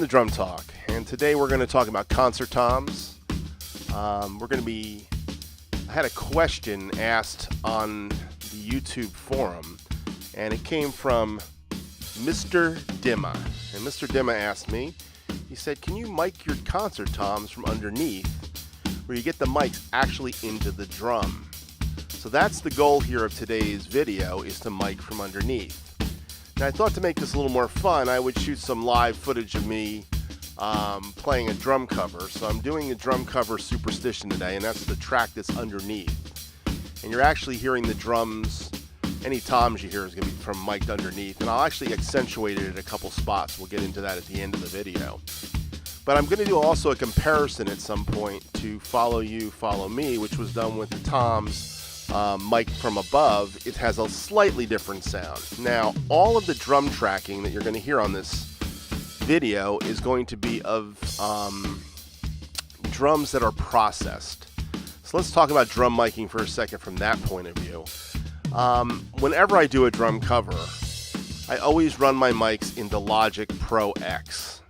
Drum Talk, and today we're going to talk about concert toms. I had a question asked on the YouTube forum, and it came from Mr. Dimma. And Mr. Dimma asked me, he said, can you mic your concert toms from underneath where you get the mics actually into the drum? So that's the goal here of today's video, is to mic from underneath. Now I thought to make this a little more fun, I would shoot some live footage of me playing a drum cover. So I'm doing a drum cover Superstition today, and that's the track that's underneath. And you're actually hearing the drums. Any toms you hear is going to be from mic'd underneath, and I'll actually accentuate it at a couple spots. We'll get into that at the end of the video. But I'm going to do also a comparison at some point to Follow You, Follow Me, which was done with the toms mic'd from above. It has a slightly different sound. Now, all of the drum tracking that you're going to hear on this video is going to be of drums that are processed. So let's talk about drum miking for a second from that point of view. Whenever I do a drum cover, I always run my mics into Logic Pro X.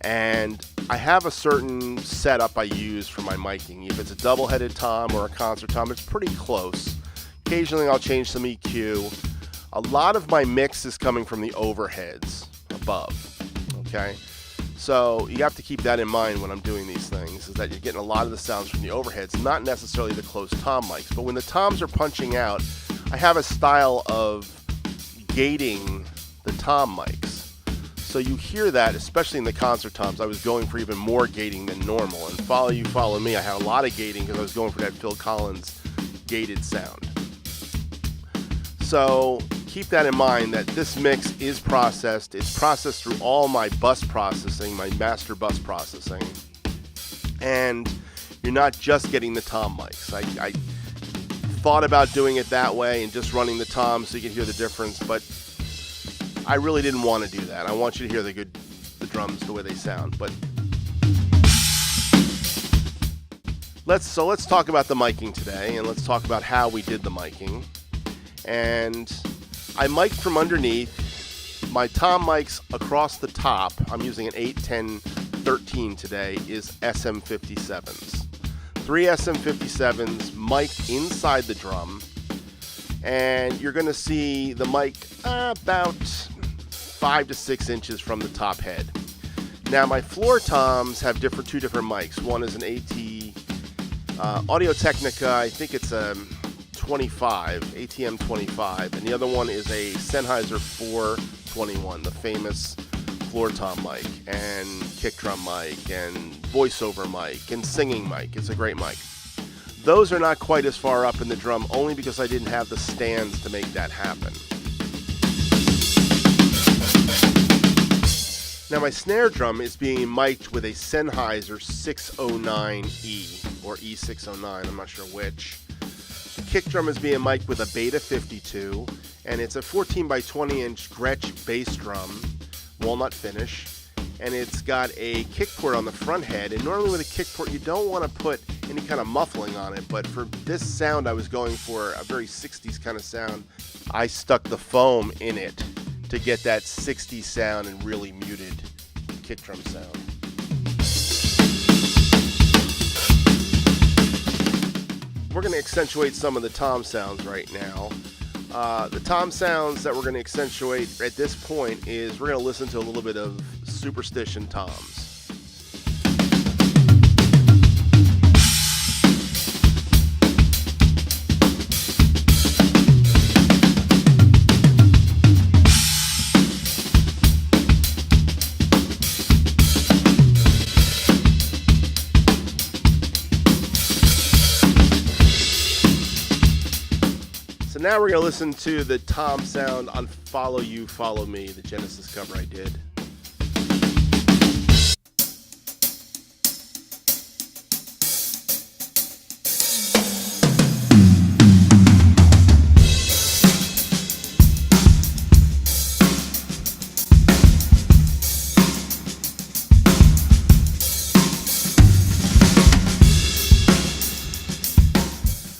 And I have a certain setup I use for my miking. If it's a double-headed tom or a concert tom, it's pretty close. Occasionally I'll change some EQ. A lot of my mix is coming from the overheads above. Okay? So you have to keep that in mind when I'm doing these things, is that you're getting a lot of the sounds from the overheads, not necessarily the close tom mics. But when the toms are punching out, I have a style of gating the tom mics. So you hear that, especially in the concert toms. I was going for even more gating than normal. And Follow You, Follow Me, I had a lot of gating because I was going for that Phil Collins gated sound. So keep that in mind, that this mix is processed. It's processed through all my bus processing, my master bus processing. And you're not just getting the tom mics. I thought about doing it that way and just running the toms so you can hear the difference, but I really didn't want to do that. I want you to hear the drums the way they sound. But let's talk about the miking today, and let's talk about how we did the miking. And I mic'd from underneath. My tom mics across the top, I'm using an 8, 10, 13 today, is SM57s. 3 SM57s mic'd inside the drum. And you're going to see the mic about 5 to 6 inches from the top head. Now my floor toms have two different mics. One is an Audio Technica, I think it's a 25, ATM 25, and the other one is a Sennheiser 421, the famous floor tom mic and kick drum mic and voiceover mic and singing mic. It's a great mic. Those are not quite as far up in the drum, only because I didn't have the stands to make that happen. Now my snare drum is being mic'd with a Sennheiser 609E, or E609, I'm not sure which. The kick drum is being mic'd with a Beta 52, and it's a 14 by 20 inch Gretsch bass drum, walnut finish, and it's got a kick port on the front head. And normally with a kick port you don't want to put any kind of muffling on it, but for this sound I was going for a very 60s kind of sound. I stuck the foam in it to get that 60s sound and really muted kick drum sound. We're going to accentuate some of the tom sounds right now. The tom sounds that we're going to accentuate at this point is we're going to listen to a little bit of Superstition toms. So now we're going to listen to the tom sound on Follow You, Follow Me, the Genesis cover I did.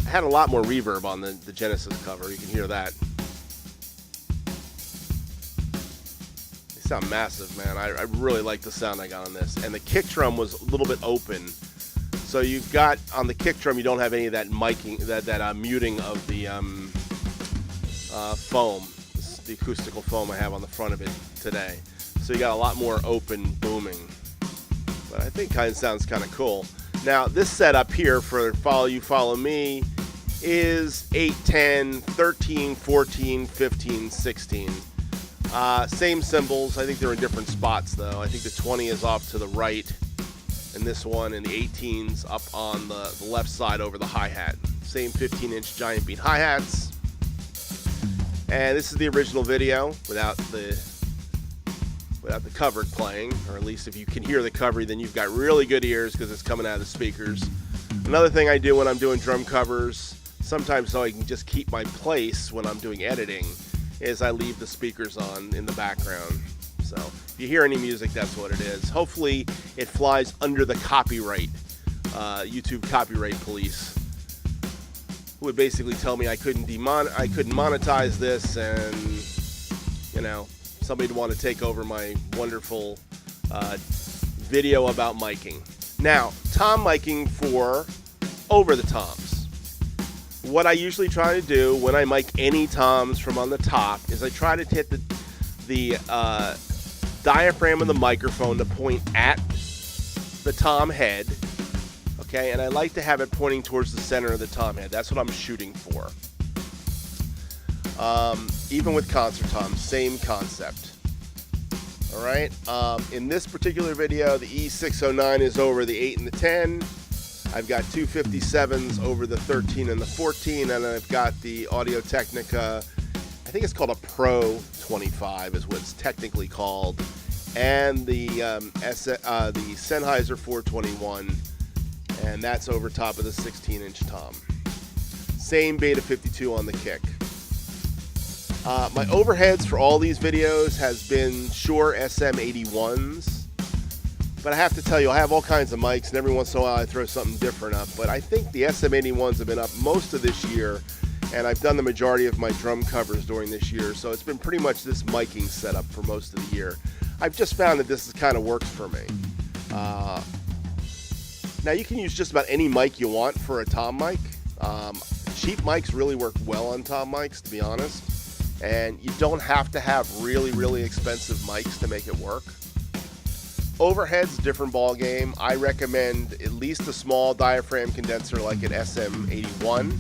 Had a lot more reverb on the Genesis cover. You can hear that. They sound massive, man. I really like the sound I got on this. And the kick drum was a little bit open. So you've got, on the kick drum, you don't have any of that miking, that muting of the foam, the acoustical foam I have on the front of it today. So you got a lot more open booming. But I think it sounds kind of cool. Now, this setup here for Follow You, Follow Me is 8, 10, 13, 14, 15, 16. Same cymbals. I think they're in different spots, though. I think the 20 is off to the right, and this one, and the 18's up on the left side over the hi-hat. Same 15-inch giant beat hi-hats. And this is the original video without the cover playing, or at least if you can hear the cover, then you've got really good ears because it's coming out of the speakers. Another thing I do when I'm doing drum covers, sometimes so I can just keep my place when I'm doing editing, is I leave the speakers on in the background. So if you hear any music, that's what it is. Hopefully it flies under the copyright, YouTube copyright police, who would basically tell me I couldn't monetize this, and you know, somebody would want to take over my wonderful video about miking. Now, tom miking for over the toms. What I usually try to do when I mic any toms from on the top is I try to hit the diaphragm of the microphone to point at the tom head, okay, and I like to have it pointing towards the center of the tom head. That's what I'm shooting for. Even with concert toms, same concept. All right. In this particular video, the E609 is over the 8 and the 10. I've got 257s over the 13 and the 14, and I've got the Audio-Technica, I think it's called a Pro 25 is what it's technically called, and the SENNHEISER 421, and that's over top of the 16-inch tom. Same Beta 52 on the kick. My overheads for all these videos has been SHURE SM81s. But I have to tell you, I have all kinds of mics, and every once in a while I throw something different up. But I think the SM81s have been up most of this year, and I've done the majority of my drum covers during this year. So it's been pretty much this miking setup for most of the year. I've just found that this kind of works for me. Now you can use just about any mic you want for a tom mic. Cheap mics really work well on tom mics, to be honest. And you don't have to have really, really expensive mics to make it work. Overhead's a different ball game. I recommend at least a small diaphragm condenser like an SM81,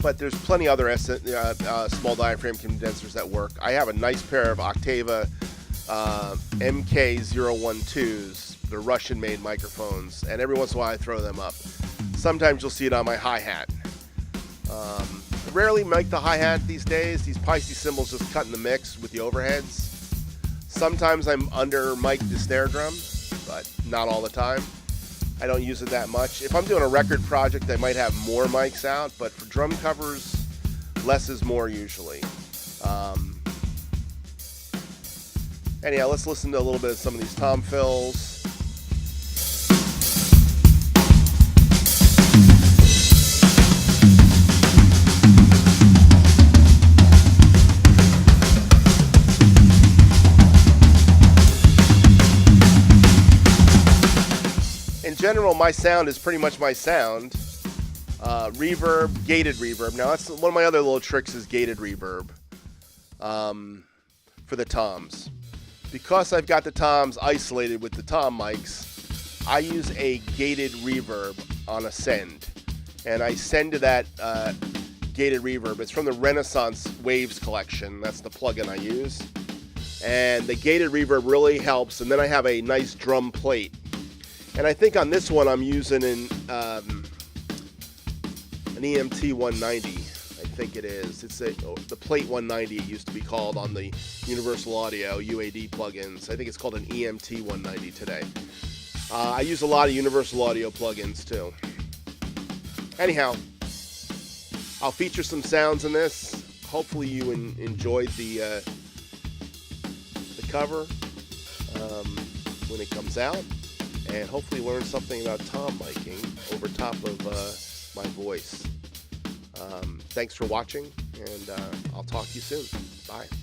but there's plenty other small diaphragm condensers that work. I have a nice pair of Octava MK012s. They're Russian-made microphones, and every once in a while I throw them up. Sometimes you'll see it on my hi-hat. I rarely mic the hi-hat these days. These Paiste cymbals just cut in the mix with the overheads. Sometimes I'm under mic the snare drum, but not all the time. I don't use it that much. If I'm doing a record project, I might have more mics out, but for drum covers, less is more usually. Anyhow, let's listen to a little bit of some of these tom fills. In general, my sound is pretty much my sound. Reverb, gated reverb. Now, that's one of my other little tricks is gated reverb for the toms. Because I've got the toms isolated with the tom mics, I use a gated reverb on a send. And I send to that gated reverb. It's from the Renaissance Waves collection. That's the plugin I use. And the gated reverb really helps. And then I have a nice drum plate. And I think on this one I'm using an EMT 190. I think it is. It's the Plate 190 it used to be called on the Universal Audio UAD plugins. I think it's called an EMT 190 today. I use a lot of Universal Audio plugins too. Anyhow, I'll feature some sounds in this. Hopefully you enjoyed the cover when it comes out. And hopefully learn something about tom miking over top of my voice. Thanks for watching, and I'll talk to you soon. Bye.